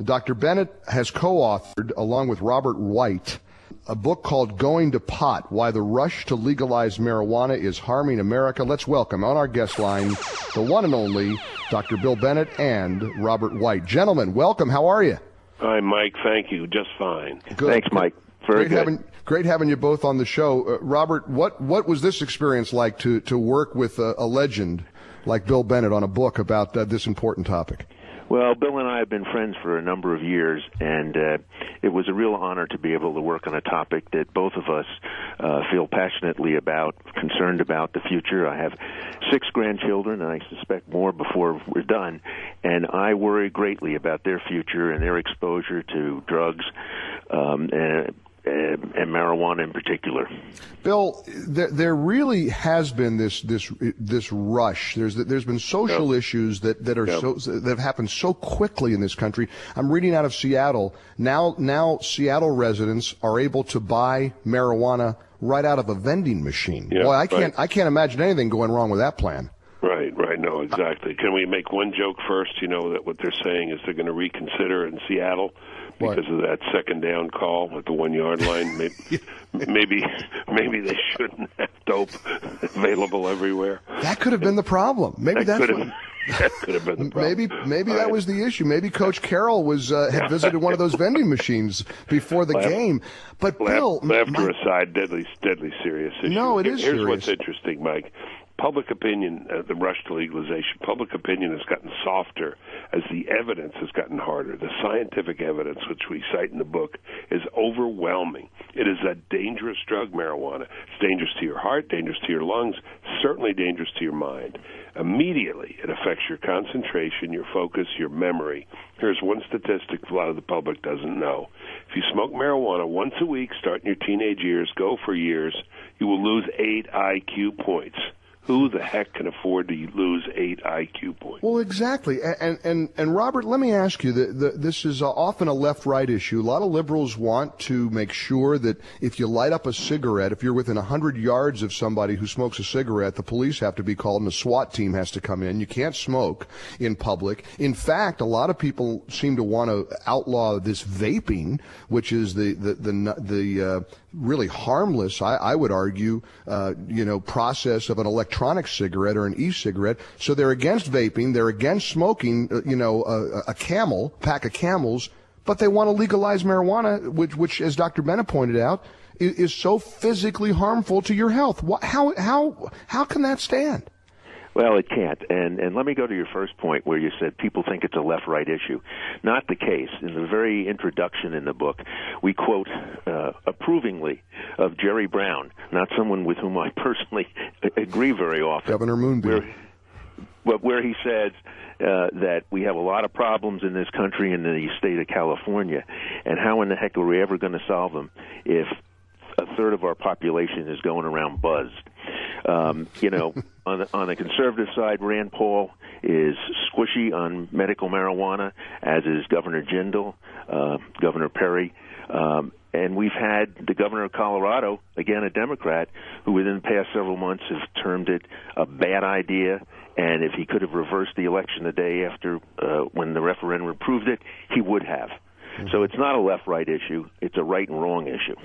Dr. Bennett has co-authored, along with Robert White, a book called Going to Pot, Why the Rush to Legalize Marijuana is Harming America. Let's welcome on our guest line the one and only Dr. Bill Bennett and Robert White. Gentlemen, welcome. How are you? Hi, Mike. Thank you. Just fine. Good. Thanks, Mike. Very good. Great having you both on the show. Robert, what was this experience like to work with a legend like Bill Bennett on a book about this important topic? Well, Bill and I have been friends for a number of years, and it was a real honor to be able to work on a topic that both of us feel passionately about, concerned about the future. I have 6 grandchildren, and I suspect more before we're done, and I worry greatly about their future and their exposure to drugs and marijuana in particular. Bill, there really has been this rush. There's been social issues that have happened so quickly in this country. I'm reading out of Seattle. Now Seattle residents are able to buy marijuana right out of a vending machine. Yeah, Boy, I can't imagine anything going wrong with that plan. Right. No, exactly. Can we make one joke first? You know that what they're saying is they're going to reconsider in Seattle because of that second down call at the 1 yard line. Maybe they shouldn't have dope available everywhere. That could have been the problem. Maybe that could have been the problem. Maybe that was the issue. Maybe Coach Carroll had visited one of those vending machines before the game. But Bill, laughter aside, deadly serious issue. No, it is serious. Here's what's interesting, Mike. Public opinion, the rush to legalization, public opinion has gotten softer as the evidence has gotten harder. The scientific evidence, which we cite in the book, is overwhelming. It is a dangerous drug, marijuana. It's dangerous to your heart, dangerous to your lungs, certainly dangerous to your mind. Immediately, it affects your concentration, your focus, your memory. Here's one statistic a lot of the public doesn't know. If you smoke marijuana once a week, start in your teenage years, go for years, you will lose 8 IQ points. Who the heck can afford to lose 8 IQ points? Well, exactly. And Robert, let me ask you, this is often a left-right issue. A lot of liberals want to make sure that if you light up a cigarette, if you're within 100 yards of somebody who smokes a cigarette, the police have to be called and a SWAT team has to come in. You can't smoke in public. In fact, a lot of people seem to want to outlaw this vaping, which is the really harmless, I would argue, process of an electronic cigarette or an e-cigarette. So they're against vaping, they're against smoking, a pack of Camels, but they want to legalize marijuana, which, as Dr. Bennett pointed out, is so physically harmful to your health. How can that stand? Well, it can't. And let me go to your first point where you said people think it's a left-right issue. Not the case. In the very introduction in the book, we quote approvingly of Jerry Brown, not someone with whom I personally agree very often. Governor Moonbeam. Where he says that we have a lot of problems in this country in the state of California, and how in the heck are we ever going to solve them if a third of our population is going around buzzed? On the conservative side, Rand Paul is squishy on medical marijuana, as is Governor Jindal, Governor Perry, and we've had the governor of Colorado, again a Democrat, who within the past several months has termed it a bad idea, and if he could have reversed the election the day after when the referendum approved it, he would have. So it's not a left-right issue. It's a right and wrong issue.